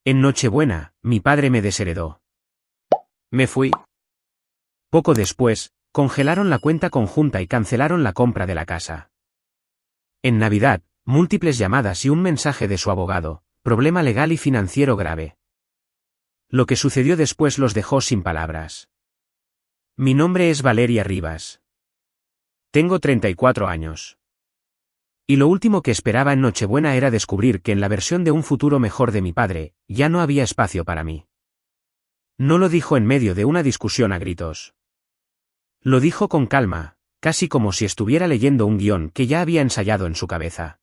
En Nochebuena, mi padre me desheredó. Me fui. Poco después, congelaron la cuenta conjunta y cancelaron la compra de la casa. En Navidad, múltiples llamadas y un mensaje de su abogado, problema legal y financiero grave. Lo que sucedió después los dejó sin palabras. Mi nombre es Valeria Rivas. Tengo 34 años. Y lo último que esperaba en Nochebuena era descubrir que en la versión de un futuro mejor de mi padre, ya no había espacio para mí. No lo dijo en medio de una discusión a gritos. Lo dijo con calma, casi como si estuviera leyendo un guión que ya había ensayado en su cabeza.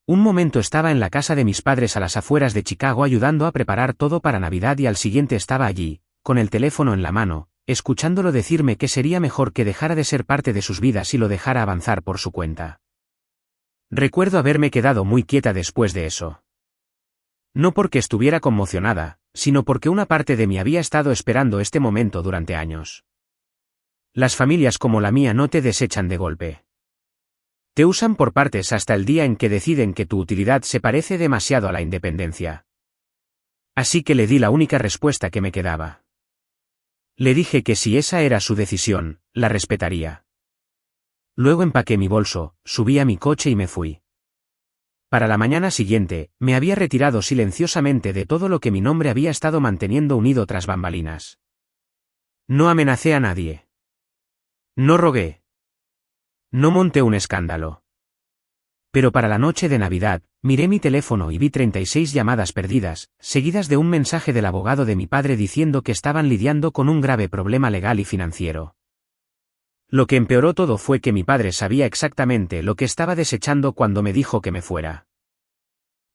Un momento estaba en la casa de mis padres a las afueras de Chicago ayudando a preparar todo para Navidad y al siguiente estaba allí, con el teléfono en la mano, escuchándolo decirme que sería mejor que dejara de ser parte de sus vidas y lo dejara avanzar por su cuenta. Recuerdo haberme quedado muy quieta después de eso. No porque estuviera conmocionada, sino porque una parte de mí había estado esperando este momento durante años. Las familias como la mía no te desechan de golpe. Te usan por partes hasta el día en que deciden que tu utilidad se parece demasiado a la independencia. Así que le di la única respuesta que me quedaba. Le dije que si esa era su decisión, la respetaría. Luego empaqué mi bolso, subí a mi coche y me fui. Para la mañana siguiente, me había retirado silenciosamente de todo lo que mi nombre había estado manteniendo unido tras bambalinas. No amenacé a nadie. No rogué. No monté un escándalo. Pero para la noche de Navidad, miré mi teléfono y vi 36 llamadas perdidas, seguidas de un mensaje del abogado de mi padre diciendo que estaban lidiando con un grave problema legal y financiero. Lo que empeoró todo fue que mi padre sabía exactamente lo que estaba desechando cuando me dijo que me fuera.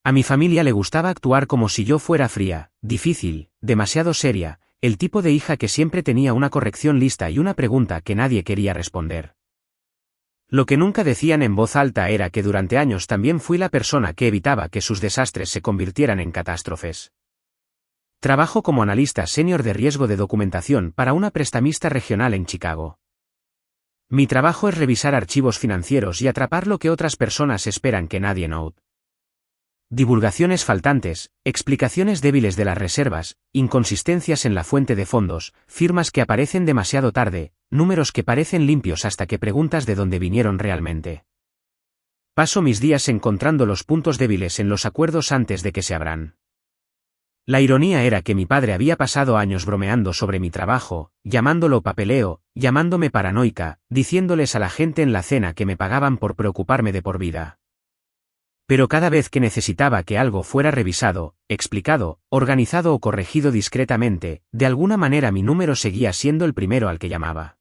A mi familia le gustaba actuar como si yo fuera fría, difícil, demasiado seria, el tipo de hija que siempre tenía una corrección lista y una pregunta que nadie quería responder. Lo que nunca decían en voz alta era que durante años también fui la persona que evitaba que sus desastres se convirtieran en catástrofes. Trabajo como analista senior de riesgo de documentación para una prestamista regional en Chicago. Mi trabajo es revisar archivos financieros y atrapar lo que otras personas esperan que nadie note. Divulgaciones faltantes, explicaciones débiles de las reservas, inconsistencias en la fuente de fondos, firmas que aparecen demasiado tarde, números que parecen limpios hasta que preguntas de dónde vinieron realmente. Paso mis días encontrando los puntos débiles en los acuerdos antes de que se abran. La ironía era que mi padre había pasado años bromeando sobre mi trabajo, llamándolo papeleo, llamándome paranoica, diciéndoles a la gente en la cena que me pagaban por preocuparme de por vida. Pero cada vez que necesitaba que algo fuera revisado, explicado, organizado o corregido discretamente, de alguna manera mi número seguía siendo el primero al que llamaba.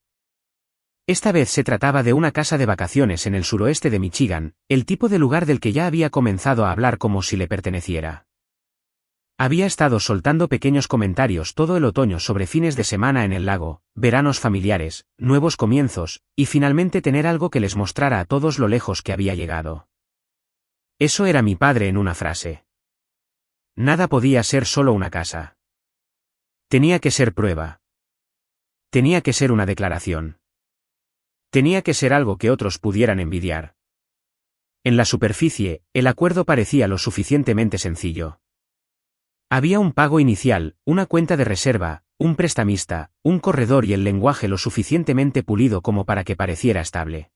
Esta vez se trataba de una casa de vacaciones en el suroeste de Michigan, el tipo de lugar del que ya había comenzado a hablar como si le perteneciera. Había estado soltando pequeños comentarios todo el otoño sobre fines de semana en el lago, veranos familiares, nuevos comienzos, y finalmente tener algo que les mostrara a todos lo lejos que había llegado. Eso era mi padre en una frase. Nada podía ser solo una casa. Tenía que ser prueba. Tenía que ser una declaración. Tenía que ser algo que otros pudieran envidiar. En la superficie, el acuerdo parecía lo suficientemente sencillo. Había un pago inicial, una cuenta de reserva, un prestamista, un corredor y el lenguaje lo suficientemente pulido como para que pareciera estable.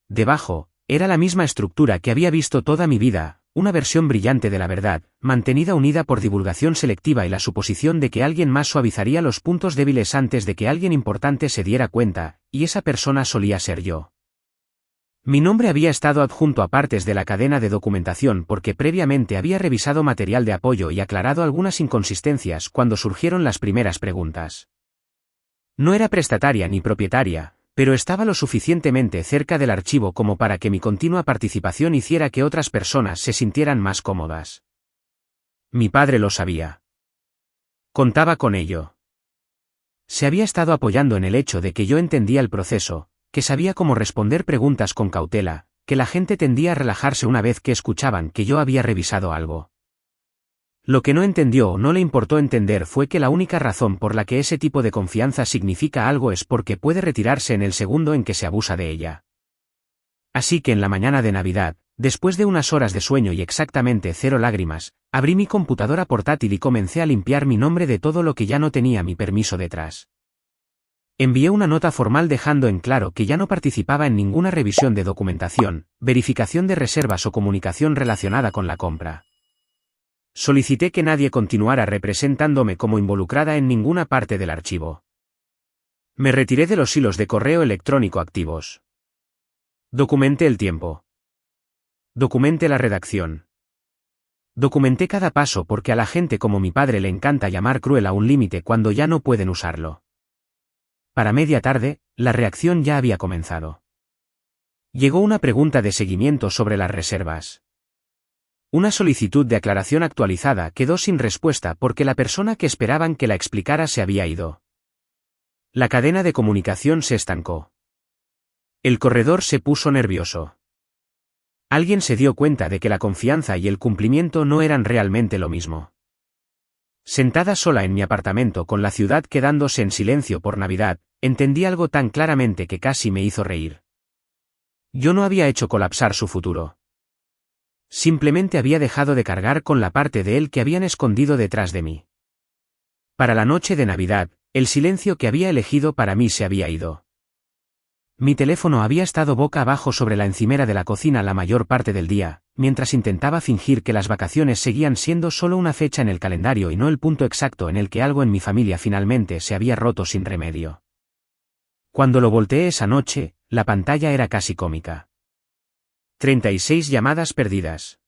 Debajo, era la misma estructura que había visto toda mi vida, una versión brillante de la verdad, mantenida unida por divulgación selectiva y la suposición de que alguien más suavizaría los puntos débiles antes de que alguien importante se diera cuenta, y esa persona solía ser yo. Mi nombre había estado adjunto a partes de la cadena de documentación porque previamente había revisado material de apoyo y aclarado algunas inconsistencias cuando surgieron las primeras preguntas. No era prestataria ni propietaria, pero estaba lo suficientemente cerca del archivo como para que mi continua participación hiciera que otras personas se sintieran más cómodas. Mi padre lo sabía. Contaba con ello. Se había estado apoyando en el hecho de que yo entendía el proceso, que sabía cómo responder preguntas con cautela, que la gente tendía a relajarse una vez que escuchaban que yo había revisado algo. Lo que no entendió o no le importó entender fue que la única razón por la que ese tipo de confianza significa algo es porque puede retirarse en el segundo en que se abusa de ella. Así que en la mañana de Navidad, Después de unas horas de sueño y exactamente 0 lágrimas, abrí mi computadora portátil y comencé a limpiar mi nombre de todo lo que ya no tenía mi permiso detrás. Envié una nota formal dejando en claro que ya no participaba en ninguna revisión de documentación, verificación de reservas o comunicación relacionada con la compra. Solicité que nadie continuara representándome como involucrada en ninguna parte del archivo. Me retiré de los hilos de correo electrónico activos. Documenté el tiempo. Documenté la redacción. Documenté cada paso porque a la gente como mi padre le encanta llamar cruel a un límite cuando ya no pueden usarlo. Para media tarde, la reacción ya había comenzado. Llegó una pregunta de seguimiento sobre las reservas. Una solicitud de aclaración actualizada quedó sin respuesta porque la persona que esperaban que la explicara se había ido. La cadena de comunicación se estancó. El corredor se puso nervioso. Alguien se dio cuenta de que la confianza y el cumplimiento no eran realmente lo mismo. Sentada sola en mi apartamento con la ciudad quedándose en silencio por Navidad, entendí algo tan claramente que casi me hizo reír. Yo no había hecho colapsar su futuro. Simplemente había dejado de cargar con la parte de él que habían escondido detrás de mí. Para la noche de Navidad, el silencio que había elegido para mí se había ido. Mi teléfono había estado boca abajo sobre la encimera de la cocina la mayor parte del día, mientras intentaba fingir que las vacaciones seguían siendo solo una fecha en el calendario y no el punto exacto en el que algo en mi familia finalmente se había roto sin remedio. Cuando lo volteé esa noche, la pantalla era casi cómica. 36 llamadas perdidas.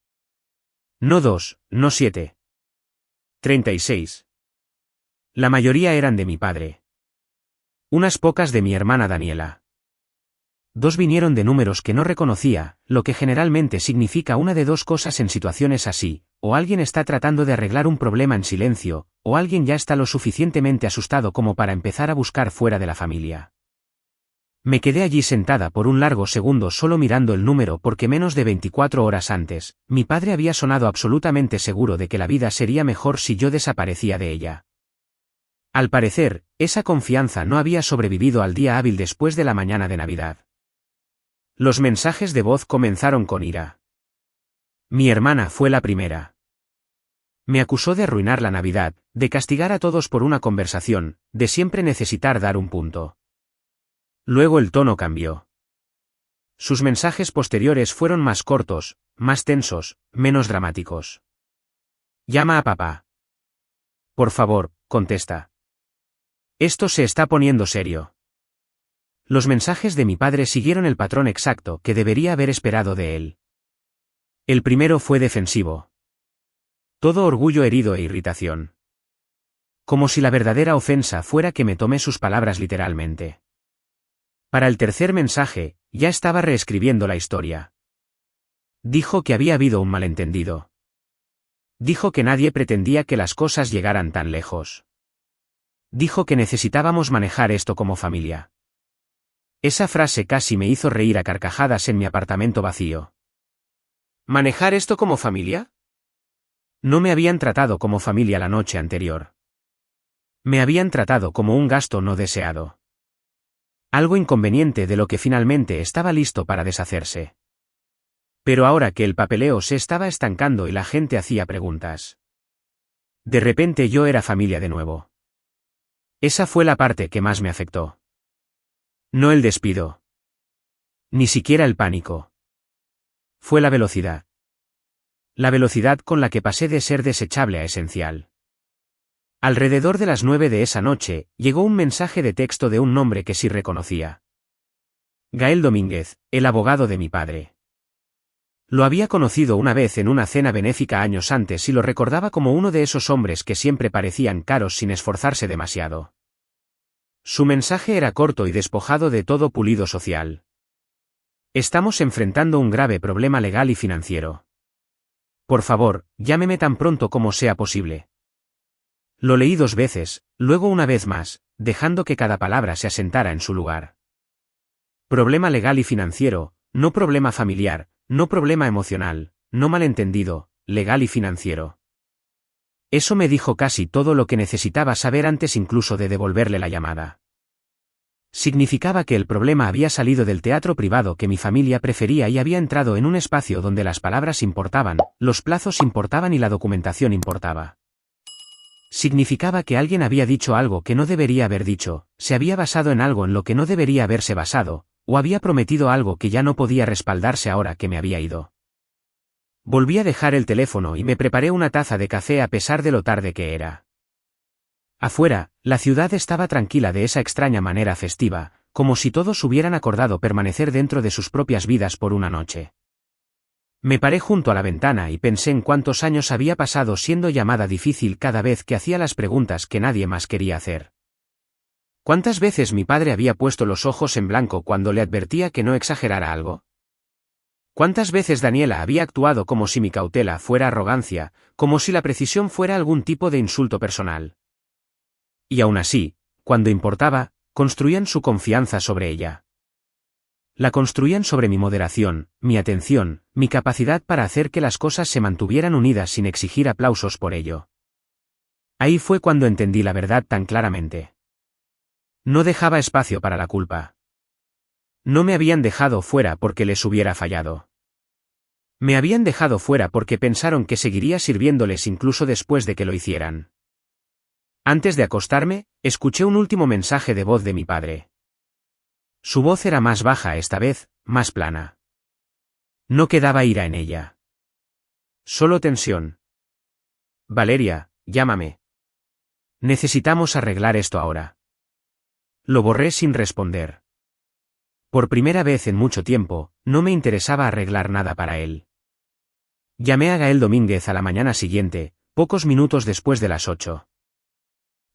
No 2, no 7. 36. La mayoría eran de mi padre. Unas pocas de mi hermana Daniela. 2 vinieron de números que no reconocía, lo que generalmente significa una de dos cosas en situaciones así: o alguien está tratando de arreglar un problema en silencio, o alguien ya está lo suficientemente asustado como para empezar a buscar fuera de la familia. Me quedé allí sentada por un largo segundo solo mirando el número porque menos de 24 horas antes, mi padre había sonado absolutamente seguro de que la vida sería mejor si yo desaparecía de ella. Al parecer, esa confianza no había sobrevivido al día hábil después de la mañana de Navidad. Los mensajes de voz comenzaron con ira. Mi hermana fue la primera. Me acusó de arruinar la Navidad, de castigar a todos por una conversación, de siempre necesitar dar un punto. Luego el tono cambió. Sus mensajes posteriores fueron más cortos, más tensos, menos dramáticos. Llama a papá. Por favor, contesta. Esto se está poniendo serio. Los mensajes de mi padre siguieron el patrón exacto que debería haber esperado de él. El primero fue defensivo. Todo orgullo herido e irritación. Como si la verdadera ofensa fuera que me tomé sus palabras literalmente. Para el tercer mensaje, ya estaba reescribiendo la historia. Dijo que había habido un malentendido. Dijo que nadie pretendía que las cosas llegaran tan lejos. Dijo que necesitábamos manejar esto como familia. Esa frase casi me hizo reír a carcajadas en mi apartamento vacío. ¿Manejar esto como familia? No me habían tratado como familia la noche anterior. Me habían tratado como un gasto no deseado. Algo inconveniente de lo que finalmente estaba listo para deshacerse. Pero ahora que el papeleo se estaba estancando y la gente hacía preguntas. De repente yo era familia de nuevo. Esa fue la parte que más me afectó. No el despido. Ni siquiera el pánico. Fue la velocidad. La velocidad con la que pasé de ser desechable a esencial. Alrededor de las 9 de esa noche, llegó un mensaje de texto de un nombre que sí reconocía. Gael Domínguez, el abogado de mi padre. Lo había conocido una vez en una cena benéfica años antes y lo recordaba como uno de esos hombres que siempre parecían caros sin esforzarse demasiado. Su mensaje era corto y despojado de todo pulido social. Estamos enfrentando un grave problema legal y financiero. Por favor, llámeme tan pronto como sea posible. Lo leí 2 veces, luego una vez más, dejando que cada palabra se asentara en su lugar. Problema legal y financiero, no problema familiar, no problema emocional, no malentendido, legal y financiero. Eso me dijo casi todo lo que necesitaba saber antes incluso de devolverle la llamada. Significaba que el problema había salido del teatro privado que mi familia prefería y había entrado en un espacio donde las palabras importaban, los plazos importaban y la documentación importaba. Significaba que alguien había dicho algo que no debería haber dicho, se había basado en algo en lo que no debería haberse basado, o había prometido algo que ya no podía respaldarse ahora que me había ido. Volví a dejar el teléfono y me preparé una taza de café a pesar de lo tarde que era. Afuera, la ciudad estaba tranquila de esa extraña manera festiva, como si todos hubieran acordado permanecer dentro de sus propias vidas por una noche. Me paré junto a la ventana y pensé en cuántos años había pasado siendo llamada difícil cada vez que hacía las preguntas que nadie más quería hacer. ¿Cuántas veces mi padre había puesto los ojos en blanco cuando le advertía que no exagerara algo? ¿Cuántas veces Daniela había actuado como si mi cautela fuera arrogancia, como si la precisión fuera algún tipo de insulto personal? Y aún así, cuando importaba, construían su confianza sobre ella. La construían sobre mi moderación, mi atención, mi capacidad para hacer que las cosas se mantuvieran unidas sin exigir aplausos por ello. Ahí fue cuando entendí la verdad tan claramente. No dejaba espacio para la culpa. No me habían dejado fuera porque les hubiera fallado. Me habían dejado fuera porque pensaron que seguiría sirviéndoles incluso después de que lo hicieran. Antes de acostarme, escuché un último mensaje de voz de mi padre. Su voz era más baja esta vez, más plana. No quedaba ira en ella. Solo tensión. Valeria, llámame. Necesitamos arreglar esto ahora. Lo borré sin responder. Por primera vez en mucho tiempo, no me interesaba arreglar nada para él. Llamé a Gael Domínguez a la mañana siguiente, pocos minutos después de las 8.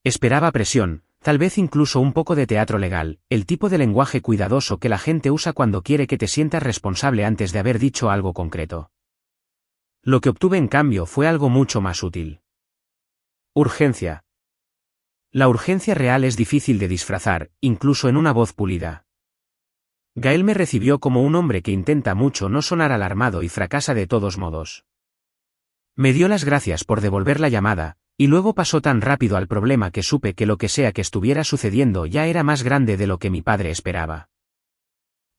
Esperaba presión, tal vez incluso un poco de teatro legal, el tipo de lenguaje cuidadoso que la gente usa cuando quiere que te sientas responsable antes de haber dicho algo concreto. Lo que obtuve en cambio fue algo mucho más útil. Urgencia. La urgencia real es difícil de disfrazar, incluso en una voz pulida. Gael me recibió como un hombre que intenta mucho no sonar alarmado y fracasa de todos modos. Me dio las gracias por devolver la llamada, y luego pasó tan rápido al problema que supe que lo que sea que estuviera sucediendo ya era más grande de lo que mi padre esperaba.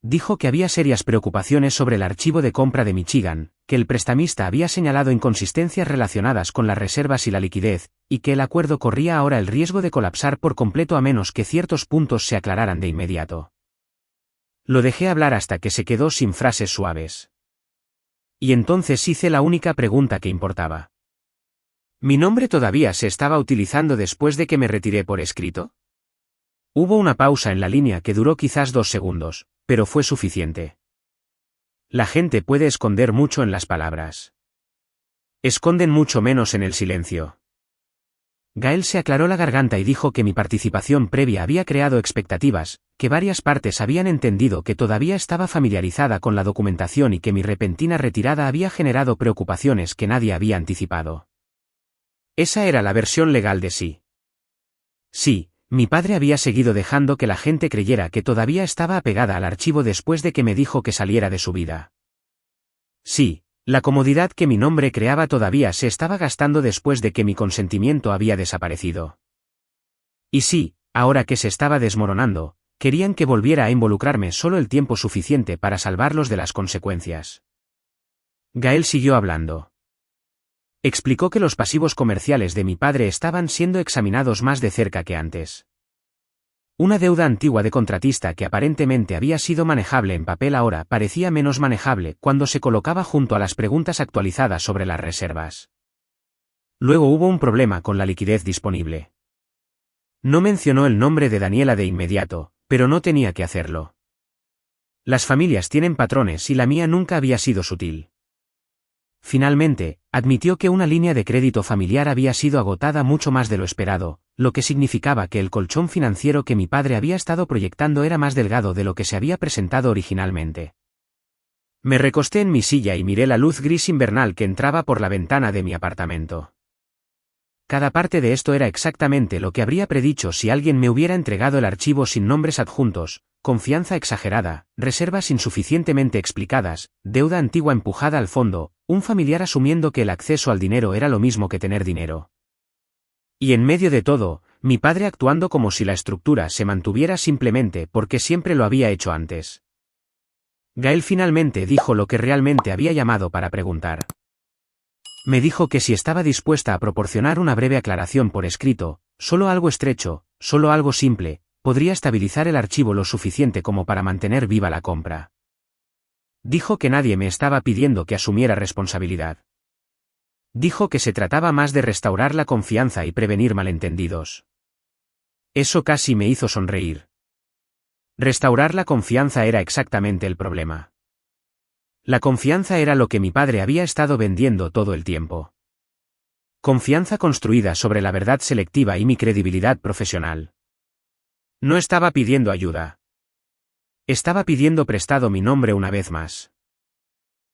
Dijo que había serias preocupaciones sobre el archivo de compra de Michigan, que el prestamista había señalado inconsistencias relacionadas con las reservas y la liquidez, y que el acuerdo corría ahora el riesgo de colapsar por completo a menos que ciertos puntos se aclararan de inmediato. Lo dejé hablar hasta que se quedó sin frases suaves. Y entonces hice la única pregunta que importaba. ¿Mi nombre todavía se estaba utilizando después de que me retiré por escrito? Hubo una pausa en la línea que duró quizás 2 segundos, pero fue suficiente. La gente puede esconder mucho en las palabras. Esconden mucho menos en el silencio. Gael se aclaró la garganta y dijo que mi participación previa había creado expectativas, que varias partes habían entendido que todavía estaba familiarizada con la documentación y que mi repentina retirada había generado preocupaciones que nadie había anticipado. Esa era la versión legal de sí. Sí, mi padre había seguido dejando que la gente creyera que todavía estaba apegada al archivo después de que me dijo que saliera de su vida. Sí, la comodidad que mi nombre creaba todavía se estaba gastando después de que mi consentimiento había desaparecido. Y sí, ahora que se estaba desmoronando, querían que volviera a involucrarme solo el tiempo suficiente para salvarlos de las consecuencias. Gael siguió hablando. Explicó que los pasivos comerciales de mi padre estaban siendo examinados más de cerca que antes. Una deuda antigua de contratista que aparentemente había sido manejable en papel ahora parecía menos manejable cuando se colocaba junto a las preguntas actualizadas sobre las reservas. Luego hubo un problema con la liquidez disponible. No mencionó el nombre de Daniela de inmediato, pero no tenía que hacerlo. Las familias tienen patrones y la mía nunca había sido sutil. Finalmente, admitió que una línea de crédito familiar había sido agotada mucho más de lo esperado, lo que significaba que el colchón financiero que mi padre había estado proyectando era más delgado de lo que se había presentado originalmente. Me recosté en mi silla y miré la luz gris invernal que entraba por la ventana de mi apartamento. Cada parte de esto era exactamente lo que habría predicho si alguien me hubiera entregado el archivo sin nombres adjuntos: confianza exagerada, reservas insuficientemente explicadas, deuda antigua empujada al fondo, un familiar asumiendo que el acceso al dinero era lo mismo que tener dinero. Y en medio de todo, mi padre actuando como si la estructura se mantuviera simplemente porque siempre lo había hecho antes. Gael finalmente dijo lo que realmente había llamado para preguntar. Me dijo que si estaba dispuesta a proporcionar una breve aclaración por escrito, solo algo estrecho, solo algo simple, podría estabilizar el archivo lo suficiente como para mantener viva la compra. Dijo que nadie me estaba pidiendo que asumiera responsabilidad. Dijo que se trataba más de restaurar la confianza y prevenir malentendidos. Eso casi me hizo sonreír. Restaurar la confianza era exactamente el problema. La confianza era lo que mi padre había estado vendiendo todo el tiempo. Confianza construida sobre la verdad selectiva y mi credibilidad profesional. No estaba pidiendo ayuda. Estaba pidiendo prestado mi nombre una vez más.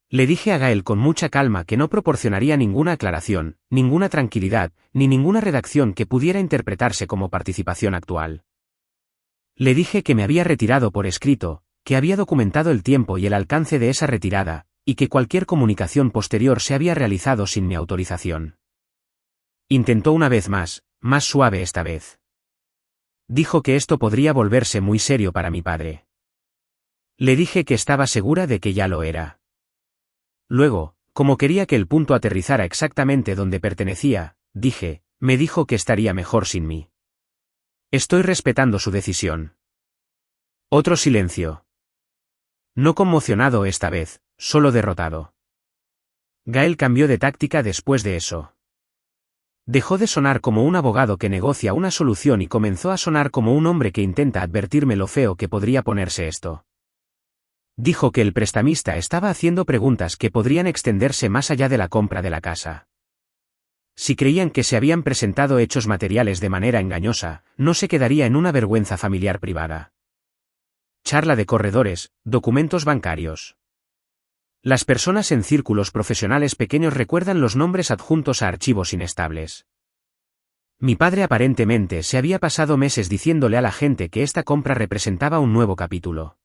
Le dije a Gael con mucha calma que no proporcionaría ninguna aclaración, ninguna tranquilidad, ni ninguna redacción que pudiera interpretarse como participación actual. Le dije que me había retirado por escrito, que había documentado el tiempo y el alcance de esa retirada, y que cualquier comunicación posterior se había realizado sin mi autorización. Intentó una vez más suave esta vez. Dijo que esto podría volverse muy serio para mi padre. Le dije que estaba segura de que ya lo era. Luego, como quería que el punto aterrizara exactamente donde pertenecía, me dijo que estaría mejor sin mí. Estoy respetando su decisión. Otro silencio. No conmocionado esta vez, solo derrotado. Gael cambió de táctica después de eso. Dejó de sonar como un abogado que negocia una solución y comenzó a sonar como un hombre que intenta advertirme lo feo que podría ponerse esto. Dijo que el prestamista estaba haciendo preguntas que podrían extenderse más allá de la compra de la casa. Si creían que se habían presentado hechos materiales de manera engañosa, no se quedaría en una vergüenza familiar privada. Charla de corredores, documentos bancarios. Las personas en círculos profesionales pequeños recuerdan los nombres adjuntos a archivos inestables. Mi padre aparentemente se había pasado meses diciéndole a la gente que esta compra representaba un nuevo capítulo.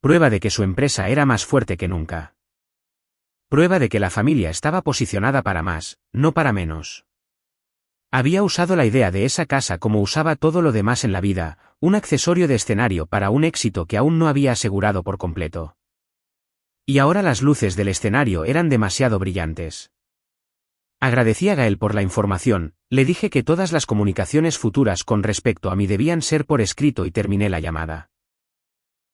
Prueba de que su empresa era más fuerte que nunca. Prueba de que la familia estaba posicionada para más, no para menos. Había usado la idea de esa casa como usaba todo lo demás en la vida, un accesorio de escenario para un éxito que aún no había asegurado por completo. Y ahora las luces del escenario eran demasiado brillantes. Agradecí a Gael por la información, le dije que todas las comunicaciones futuras con respecto a mí debían ser por escrito y terminé la llamada.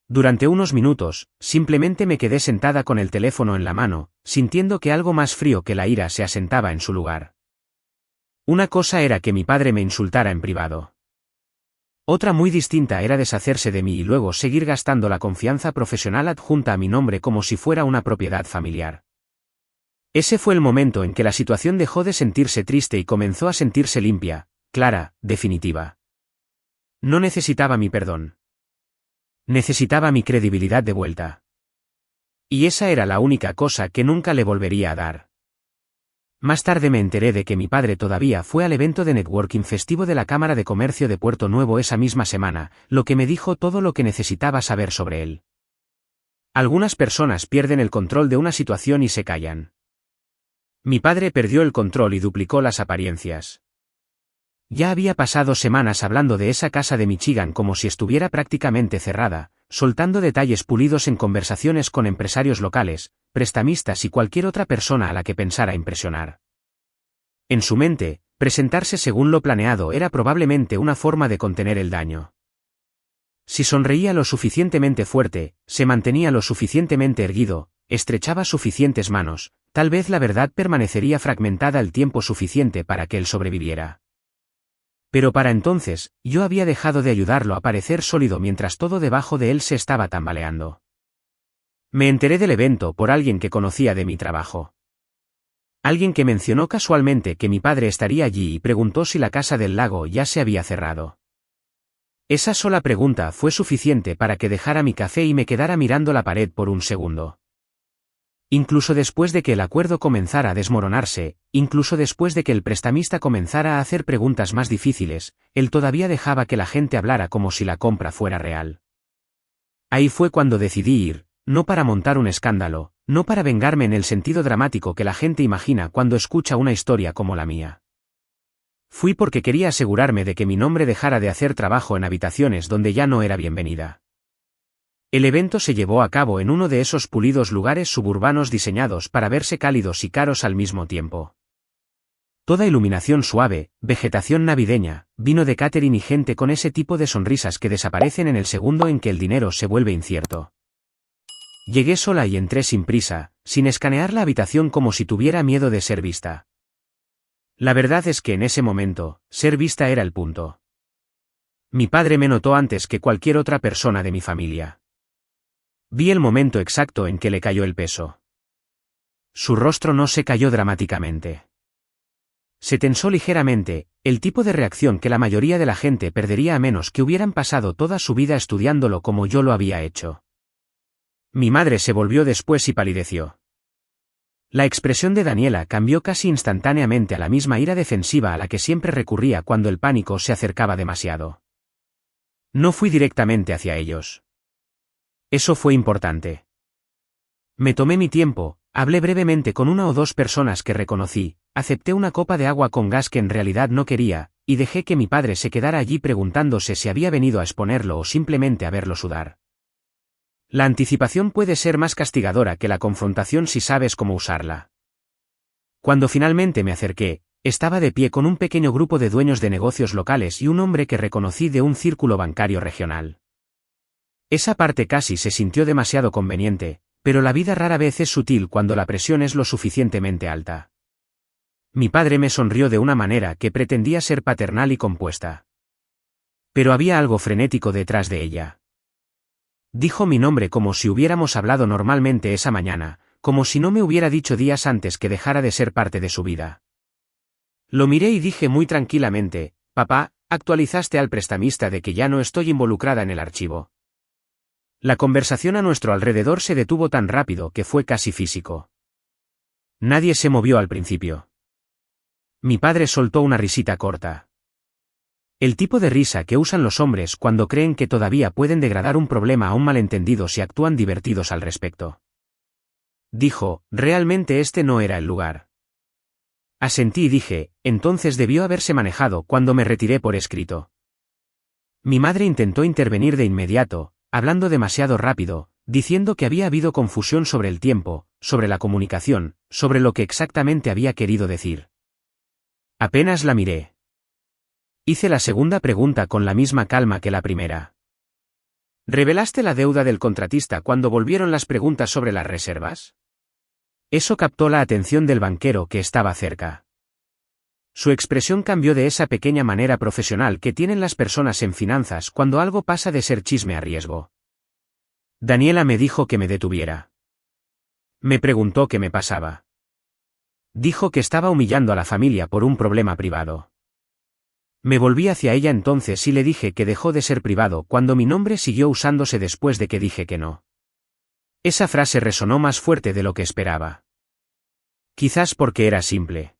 Durante unos minutos, simplemente me quedé sentada con el teléfono en la mano, sintiendo que algo más frío que la ira se asentaba en su lugar. Una cosa era que mi padre me insultara en privado. Otra muy distinta era deshacerse de mí y luego seguir gastando la confianza profesional adjunta a mi nombre como si fuera una propiedad familiar. Ese fue el momento en que la situación dejó de sentirse triste y comenzó a sentirse limpia, clara, definitiva. No necesitaba mi perdón. Necesitaba mi credibilidad de vuelta. Y esa era la única cosa que nunca le volvería a dar. Más tarde me enteré de que mi padre todavía fue al evento de networking festivo de la Cámara de Comercio de Puerto Nuevo esa misma semana, lo que me dijo todo lo que necesitaba saber sobre él. Algunas personas pierden el control de una situación y se callan. Mi padre perdió el control y duplicó las apariencias. Ya había pasado semanas hablando de esa casa de Michigan como si estuviera prácticamente cerrada, soltando detalles pulidos en conversaciones con empresarios locales, prestamistas y cualquier otra persona a la que pensara impresionar. En su mente, presentarse según lo planeado era probablemente una forma de contener el daño. Si sonreía lo suficientemente fuerte, se mantenía lo suficientemente erguido, estrechaba suficientes manos, tal vez la verdad permanecería fragmentada el tiempo suficiente para que él sobreviviera. Pero para entonces, yo había dejado de ayudarlo a parecer sólido mientras todo debajo de él se estaba tambaleando. Me enteré del evento por alguien que conocía de mi trabajo. Alguien que mencionó casualmente que mi padre estaría allí y preguntó si la casa del lago ya se había cerrado. Esa sola pregunta fue suficiente para que dejara mi café y me quedara mirando la pared por un segundo. Incluso después de que el acuerdo comenzara a desmoronarse, incluso después de que el prestamista comenzara a hacer preguntas más difíciles, él todavía dejaba que la gente hablara como si la compra fuera real. Ahí fue cuando decidí ir, no para montar un escándalo, no para vengarme en el sentido dramático que la gente imagina cuando escucha una historia como la mía. Fui porque quería asegurarme de que mi nombre dejara de hacer trabajo en habitaciones donde ya no era bienvenida. El evento se llevó a cabo en uno de esos pulidos lugares suburbanos diseñados para verse cálidos y caros al mismo tiempo. Toda iluminación suave, vegetación navideña, vino de catering y gente con ese tipo de sonrisas que desaparecen en el segundo en que el dinero se vuelve incierto. Llegué sola y entré sin prisa, sin escanear la habitación como si tuviera miedo de ser vista. La verdad es que en ese momento, ser vista era el punto. Mi padre me notó antes que cualquier otra persona de mi familia. Vi el momento exacto en que le cayó el peso. Su rostro no se cayó dramáticamente. Se tensó ligeramente, el tipo de reacción que la mayoría de la gente perdería a menos que hubieran pasado toda su vida estudiándolo como yo lo había hecho. Mi madre se volvió después y palideció. La expresión de Daniela cambió casi instantáneamente a la misma ira defensiva a la que siempre recurría cuando el pánico se acercaba demasiado. No fui directamente hacia ellos. Eso fue importante. Me tomé mi tiempo, hablé brevemente con una o dos personas que reconocí, acepté una copa de agua con gas que en realidad no quería, y dejé que mi padre se quedara allí preguntándose si había venido a exponerlo o simplemente a verlo sudar. La anticipación puede ser más castigadora que la confrontación si sabes cómo usarla. Cuando finalmente me acerqué, estaba de pie con un pequeño grupo de dueños de negocios locales y un hombre que reconocí de un círculo bancario regional. Esa parte casi se sintió demasiado conveniente, pero la vida rara vez es sutil cuando la presión es lo suficientemente alta. Mi padre me sonrió de una manera que pretendía ser paternal y compuesta. Pero había algo frenético detrás de ella. Dijo mi nombre como si hubiéramos hablado normalmente esa mañana, como si no me hubiera dicho días antes que dejara de ser parte de su vida. Lo miré y dije muy tranquilamente, papá, actualizaste al prestamista de que ya no estoy involucrada en el archivo. La conversación a nuestro alrededor se detuvo tan rápido que fue casi físico. Nadie se movió al principio. Mi padre soltó una risita corta. El tipo de risa que usan los hombres cuando creen que todavía pueden degradar un problema a un malentendido si actúan divertidos al respecto. Dijo, realmente este no era el lugar. Asentí y dije, entonces debió haberse manejado cuando me retiré por escrito. Mi madre intentó intervenir de inmediato, hablando demasiado rápido, diciendo que había habido confusión sobre el tiempo, sobre la comunicación, sobre lo que exactamente había querido decir. Apenas la miré. Hice la segunda pregunta con la misma calma que la primera. ¿Revelaste la deuda del contratista cuando volvieron las preguntas sobre las reservas? Eso captó la atención del banquero que estaba cerca. Su expresión cambió de esa pequeña manera profesional que tienen las personas en finanzas cuando algo pasa de ser chisme a riesgo. Daniela me dijo que me detuviera. Me preguntó qué me pasaba. Dijo que estaba humillando a la familia por un problema privado. Me volví hacia ella entonces y le dije que dejó de ser privado cuando mi nombre siguió usándose después de que dije que no. Esa frase resonó más fuerte de lo que esperaba. Quizás porque era simple.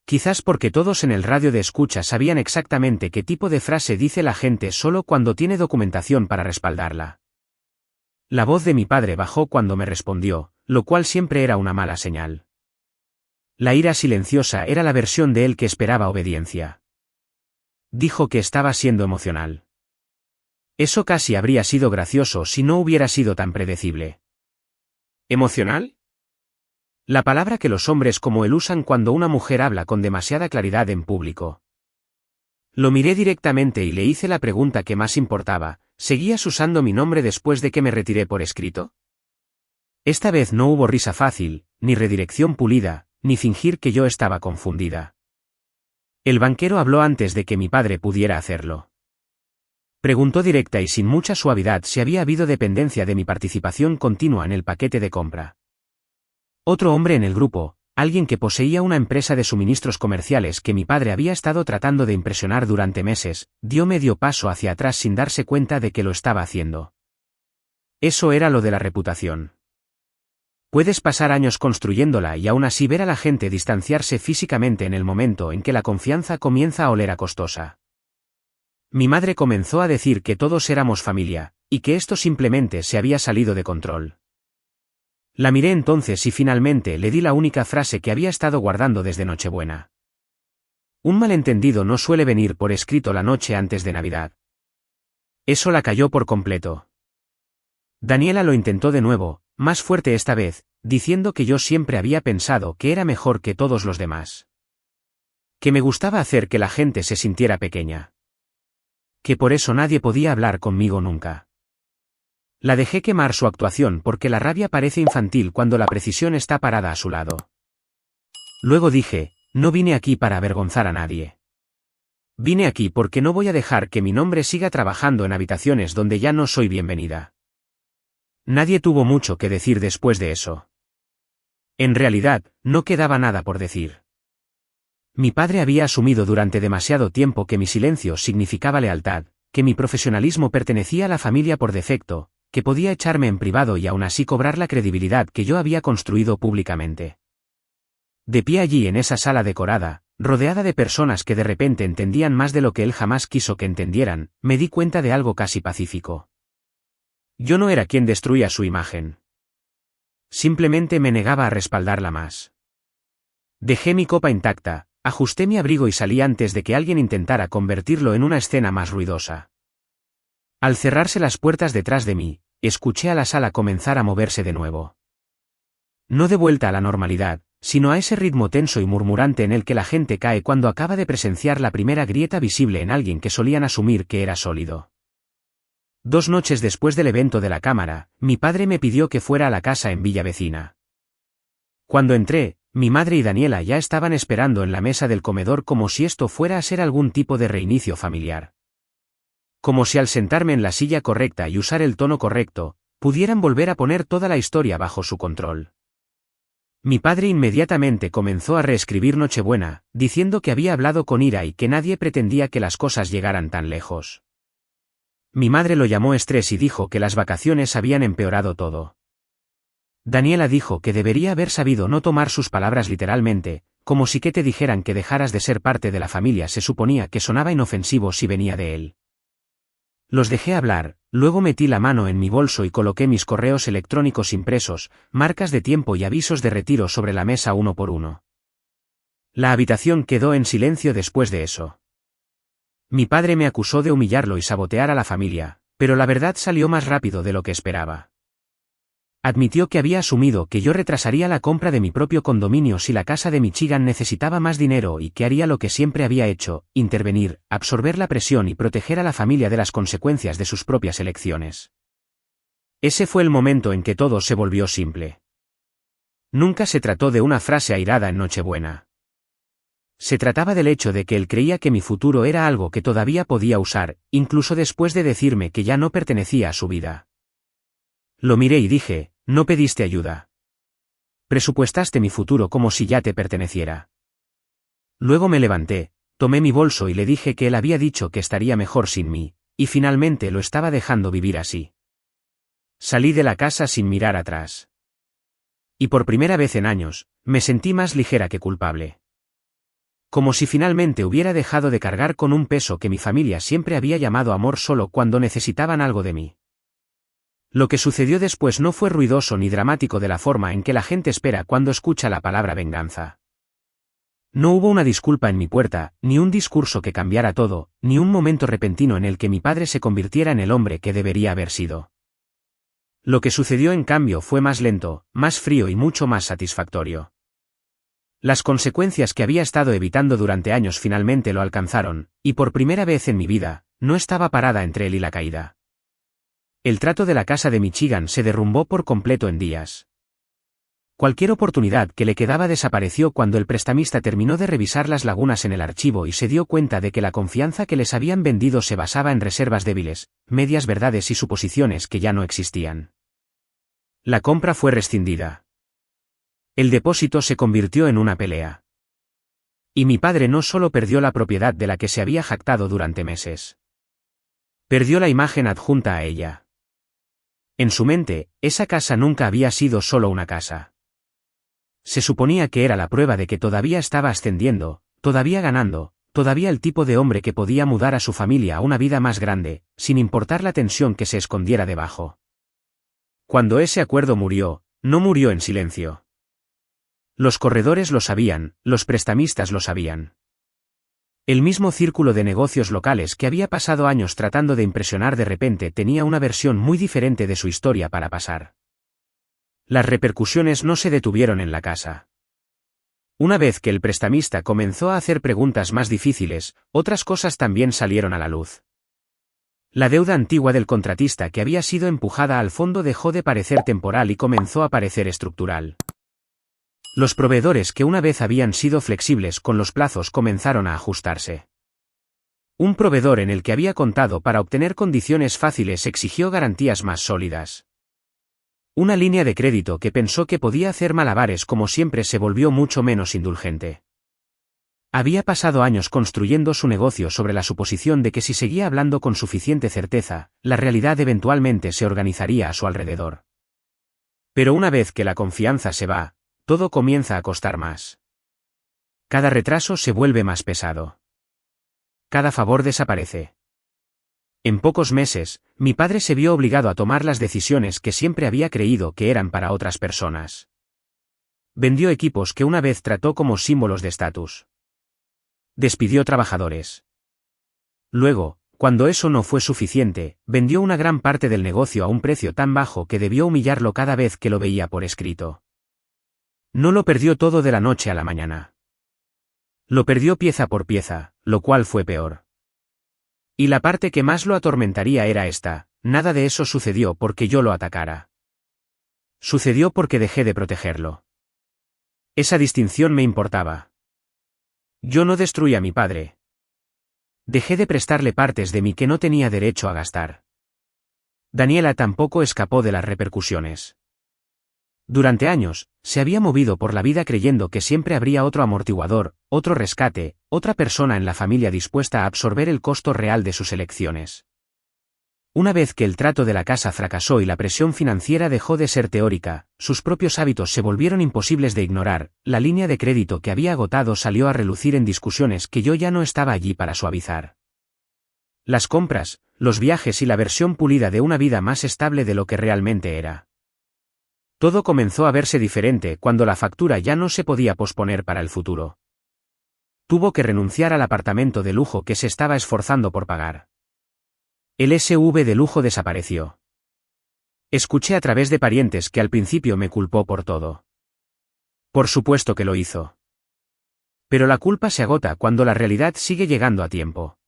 Quizás porque todos en el radio de escucha sabían exactamente qué tipo de frase dice la gente solo cuando tiene documentación para respaldarla. La voz de mi padre bajó cuando me respondió, lo cual siempre era una mala señal. La ira silenciosa era la versión de él que esperaba obediencia. Dijo que estaba siendo emocional. Eso casi habría sido gracioso si no hubiera sido tan predecible. ¿Emocional? La palabra que los hombres como él usan cuando una mujer habla con demasiada claridad en público. Lo miré directamente y le hice la pregunta que más importaba, ¿seguías usando mi nombre después de que me retiré por escrito? Esta vez no hubo risa fácil, ni redirección pulida, ni fingir que yo estaba confundida. El banquero habló antes de que mi padre pudiera hacerlo. Preguntó directa y sin mucha suavidad si había habido dependencia de mi participación continua en el paquete de compra. Otro hombre en el grupo, alguien que poseía una empresa de suministros comerciales que mi padre había estado tratando de impresionar durante meses, dio medio paso hacia atrás sin darse cuenta de que lo estaba haciendo. Eso era lo de la reputación. Puedes pasar años construyéndola y aún así ver a la gente distanciarse físicamente en el momento en que la confianza comienza a oler a costosa. Mi madre comenzó a decir que todos éramos familia, y que esto simplemente se había salido de control. La miré entonces y finalmente le di la única frase que había estado guardando desde Nochebuena. Un malentendido no suele venir por escrito la noche antes de Navidad. Eso la calló por completo. Daniela lo intentó de nuevo, más fuerte esta vez, diciendo que yo siempre había pensado que era mejor que todos los demás. Que me gustaba hacer que la gente se sintiera pequeña. Que por eso nadie podía hablar conmigo nunca. La dejé quemar su actuación porque la rabia parece infantil cuando la precisión está parada a su lado. Luego dije, no vine aquí para avergonzar a nadie. Vine aquí porque no voy a dejar que mi nombre siga trabajando en habitaciones donde ya no soy bienvenida. Nadie tuvo mucho que decir después de eso. En realidad, no quedaba nada por decir. Mi padre había asumido durante demasiado tiempo que mi silencio significaba lealtad, que mi profesionalismo pertenecía a la familia por defecto, que podía echarme en privado y aún así cobrar la credibilidad que yo había construido públicamente. De pie allí en esa sala decorada, rodeada de personas que de repente entendían más de lo que él jamás quiso que entendieran, me di cuenta de algo casi pacífico. Yo no era quien destruía su imagen. Simplemente me negaba a respaldarla más. Dejé mi copa intacta, ajusté mi abrigo y salí antes de que alguien intentara convertirlo en una escena más ruidosa. Al cerrarse las puertas detrás de mí, escuché a la sala comenzar a moverse de nuevo. No de vuelta a la normalidad, sino a ese ritmo tenso y murmurante en el que la gente cae cuando acaba de presenciar la primera grieta visible en alguien que solían asumir que era sólido. 2 noches después del evento de la cámara, mi padre me pidió que fuera a la casa en Villa Vecina. Cuando entré, mi madre y Daniela ya estaban esperando en la mesa del comedor como si esto fuera a ser algún tipo de reinicio familiar. Como si al sentarme en la silla correcta y usar el tono correcto, pudieran volver a poner toda la historia bajo su control. Mi padre inmediatamente comenzó a reescribir Nochebuena, diciendo que había hablado con ira y que nadie pretendía que las cosas llegaran tan lejos. Mi madre lo llamó estrés y dijo que las vacaciones habían empeorado todo. Daniela dijo que debería haber sabido no tomar sus palabras literalmente, como si que te dijeran que dejaras de ser parte de la familia se suponía que sonaba inofensivo si venía de él. Los dejé hablar, luego metí la mano en mi bolso y coloqué mis correos electrónicos impresos, marcas de tiempo y avisos de retiro sobre la mesa uno por uno. La habitación quedó en silencio después de eso. Mi padre me acusó de humillarlo y sabotear a la familia, pero la verdad salió más rápido de lo que esperaba. Admitió que había asumido que yo retrasaría la compra de mi propio condominio si la casa de Michigan necesitaba más dinero y que haría lo que siempre había hecho, intervenir, absorber la presión y proteger a la familia de las consecuencias de sus propias elecciones. Ese fue el momento en que todo se volvió simple. Nunca se trató de una frase airada en Nochebuena. Se trataba del hecho de que él creía que mi futuro era algo que todavía podía usar, incluso después de decirme que ya no pertenecía a su vida. Lo miré y dije, no pediste ayuda. Presupuestaste mi futuro como si ya te perteneciera. Luego me levanté, tomé mi bolso y le dije que él había dicho que estaría mejor sin mí, y finalmente lo estaba dejando vivir así. Salí de la casa sin mirar atrás. Y por primera vez en años, me sentí más ligera que culpable. Como si finalmente hubiera dejado de cargar con un peso que mi familia siempre había llamado amor solo cuando necesitaban algo de mí. Lo que sucedió después no fue ruidoso ni dramático de la forma en que la gente espera cuando escucha la palabra venganza. No hubo una disculpa en mi puerta, ni un discurso que cambiara todo, ni un momento repentino en el que mi padre se convirtiera en el hombre que debería haber sido. Lo que sucedió en cambio fue más lento, más frío y mucho más satisfactorio. Las consecuencias que había estado evitando durante años finalmente lo alcanzaron, y por primera vez en mi vida, no estaba parada entre él y la caída. El trato de la casa de Michigan se derrumbó por completo en días. Cualquier oportunidad que le quedaba desapareció cuando el prestamista terminó de revisar las lagunas en el archivo y se dio cuenta de que la confianza que les habían vendido se basaba en reservas débiles, medias verdades y suposiciones que ya no existían. La compra fue rescindida. El depósito se convirtió en una pelea. Y mi padre no solo perdió la propiedad de la que se había jactado durante meses. Perdió la imagen adjunta a ella. En su mente, esa casa nunca había sido solo una casa. Se suponía que era la prueba de que todavía estaba ascendiendo, todavía ganando, todavía el tipo de hombre que podía mudar a su familia a una vida más grande, sin importar la tensión que se escondiera debajo. Cuando ese acuerdo murió, no murió en silencio. Los corredores lo sabían, los prestamistas lo sabían. El mismo círculo de negocios locales que había pasado años tratando de impresionar de repente tenía una versión muy diferente de su historia para pasar. Las repercusiones no se detuvieron en la casa. Una vez que el prestamista comenzó a hacer preguntas más difíciles, otras cosas también salieron a la luz. La deuda antigua del contratista que había sido empujada al fondo dejó de parecer temporal y comenzó a parecer estructural. Los proveedores que una vez habían sido flexibles con los plazos comenzaron a ajustarse. Un proveedor en el que había contado para obtener condiciones fáciles exigió garantías más sólidas. Una línea de crédito que pensó que podía hacer malabares como siempre se volvió mucho menos indulgente. Había pasado años construyendo su negocio sobre la suposición de que si seguía hablando con suficiente certeza, la realidad eventualmente se organizaría a su alrededor. Pero una vez que la confianza se va, todo comienza a costar más. Cada retraso se vuelve más pesado. Cada favor desaparece. En pocos meses, mi padre se vio obligado a tomar las decisiones que siempre había creído que eran para otras personas. Vendió equipos que una vez trató como símbolos de estatus. Despidió trabajadores. Luego, cuando eso no fue suficiente, vendió una gran parte del negocio a un precio tan bajo que debió humillarlo cada vez que lo veía por escrito. No lo perdió todo de la noche a la mañana. Lo perdió pieza por pieza, lo cual fue peor. Y la parte que más lo atormentaría era esta: nada de eso sucedió porque yo lo atacara. Sucedió porque dejé de protegerlo. Esa distinción me importaba. Yo no destruí a mi padre. Dejé de prestarle partes de mí que no tenía derecho a gastar. Daniela tampoco escapó de las repercusiones. Durante años, se había movido por la vida creyendo que siempre habría otro amortiguador, otro rescate, otra persona en la familia dispuesta a absorber el costo real de sus elecciones. Una vez que el trato de la casa fracasó y la presión financiera dejó de ser teórica, sus propios hábitos se volvieron imposibles de ignorar, la línea de crédito que había agotado salió a relucir en discusiones que yo ya no estaba allí para suavizar. Las compras, los viajes y la versión pulida de una vida más estable de lo que realmente era. Todo comenzó a verse diferente cuando la factura ya no se podía posponer para el futuro. Tuvo que renunciar al apartamento de lujo que se estaba esforzando por pagar. El SUV de lujo desapareció. Escuché a través de parientes que al principio me culpó por todo. Por supuesto que lo hizo. Pero la culpa se agota cuando la realidad sigue llegando a tiempo.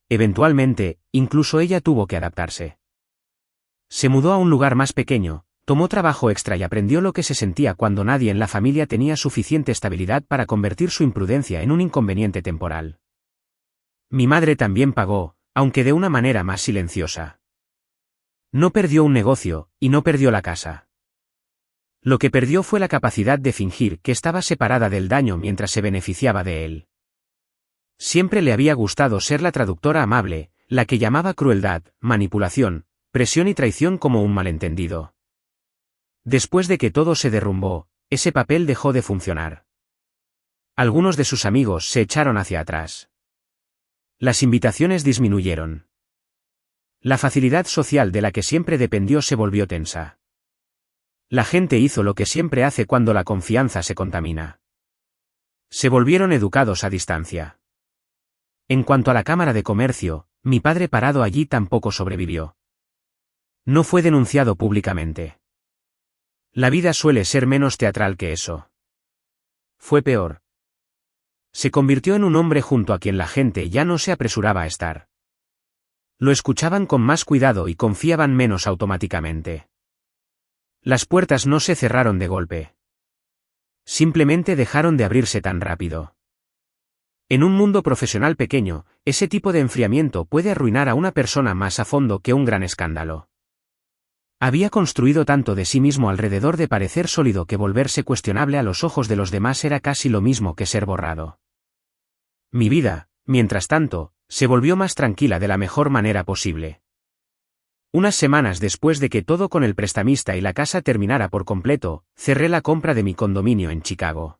Eventualmente, incluso ella tuvo que adaptarse. Se mudó a un lugar más pequeño, tomó trabajo extra y aprendió lo que se sentía cuando nadie en la familia tenía suficiente estabilidad para convertir su imprudencia en un inconveniente temporal. Mi madre también pagó, aunque de una manera más silenciosa. No perdió un negocio, y no perdió la casa. Lo que perdió fue la capacidad de fingir que estaba separada del daño mientras se beneficiaba de él. Siempre le había gustado ser la traductora amable, la que llamaba crueldad, manipulación, presión y traición como un malentendido. Después de que todo se derrumbó, ese papel dejó de funcionar. Algunos de sus amigos se echaron hacia atrás. Las invitaciones disminuyeron. La facilidad social de la que siempre dependió se volvió tensa. La gente hizo lo que siempre hace cuando la confianza se contamina. Se volvieron educados a distancia. En cuanto a la Cámara de Comercio, mi padre parado allí tampoco sobrevivió. No fue denunciado públicamente. La vida suele ser menos teatral que eso. Fue peor. Se convirtió en un hombre junto a quien la gente ya no se apresuraba a estar. Lo escuchaban con más cuidado y confiaban menos automáticamente. Las puertas no se cerraron de golpe. Simplemente dejaron de abrirse tan rápido. En un mundo profesional pequeño, ese tipo de enfriamiento puede arruinar a una persona más a fondo que un gran escándalo. Había construido tanto de sí mismo alrededor de parecer sólido que volverse cuestionable a los ojos de los demás era casi lo mismo que ser borrado. Mi vida, mientras tanto, se volvió más tranquila de la mejor manera posible. Unas semanas después de que todo con el prestamista y la casa terminara por completo, cerré la compra de mi condominio en Chicago.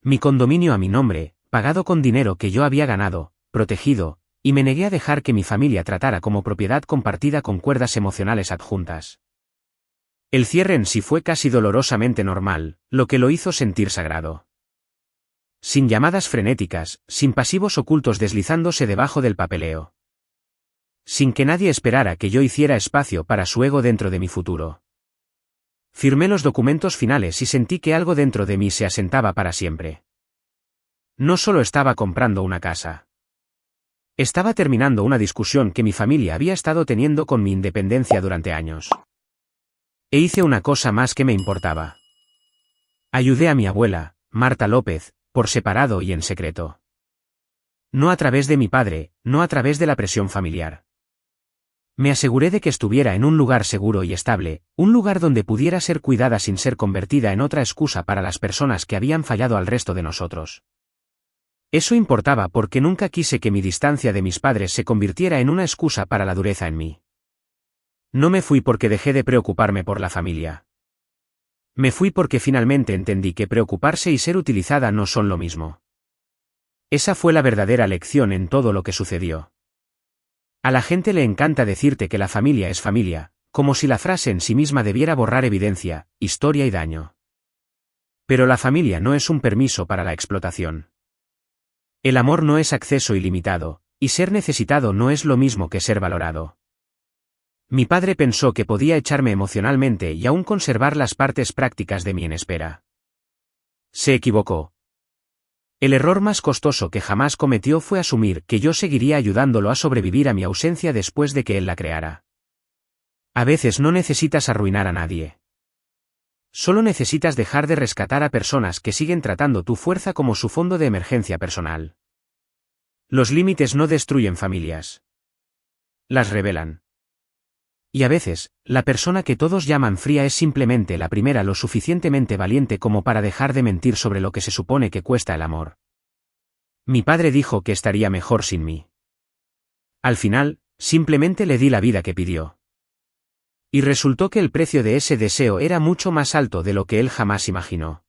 Mi condominio a mi nombre, pagado con dinero que yo había ganado, protegido, y me negué a dejar que mi familia tratara como propiedad compartida con cuerdas emocionales adjuntas. El cierre en sí fue casi dolorosamente normal, lo que lo hizo sentir sagrado. Sin llamadas frenéticas, sin pasivos ocultos deslizándose debajo del papeleo. Sin que nadie esperara que yo hiciera espacio para su ego dentro de mi futuro. Firmé los documentos finales y sentí que algo dentro de mí se asentaba para siempre. No solo estaba comprando una casa. Estaba terminando una discusión que mi familia había estado teniendo con mi independencia durante años. E hice una cosa más que me importaba. Ayudé a mi abuela, Marta López, por separado y en secreto. No a través de mi padre, no a través de la presión familiar. Me aseguré de que estuviera en un lugar seguro y estable, un lugar donde pudiera ser cuidada sin ser convertida en otra excusa para las personas que habían fallado al resto de nosotros. Eso importaba porque nunca quise que mi distancia de mis padres se convirtiera en una excusa para la dureza en mí. No me fui porque dejé de preocuparme por la familia. Me fui porque finalmente entendí que preocuparse y ser utilizada no son lo mismo. Esa fue la verdadera lección en todo lo que sucedió. A la gente le encanta decirte que la familia es familia, como si la frase en sí misma debiera borrar evidencia, historia y daño. Pero la familia no es un permiso para la explotación. El amor no es acceso ilimitado, y ser necesitado no es lo mismo que ser valorado. Mi padre pensó que podía echarme emocionalmente y aún conservar las partes prácticas de mí en espera. Se equivocó. El error más costoso que jamás cometió fue asumir que yo seguiría ayudándolo a sobrevivir a mi ausencia después de que él la creara. A veces no necesitas arruinar a nadie. Solo necesitas dejar de rescatar a personas que siguen tratando tu fuerza como su fondo de emergencia personal. Los límites no destruyen familias. Las revelan. Y a veces, la persona que todos llaman fría es simplemente la primera lo suficientemente valiente como para dejar de mentir sobre lo que se supone que cuesta el amor. Mi padre dijo que estaría mejor sin mí. Al final, simplemente le di la vida que pidió. Y resultó que el precio de ese deseo era mucho más alto de lo que él jamás imaginó.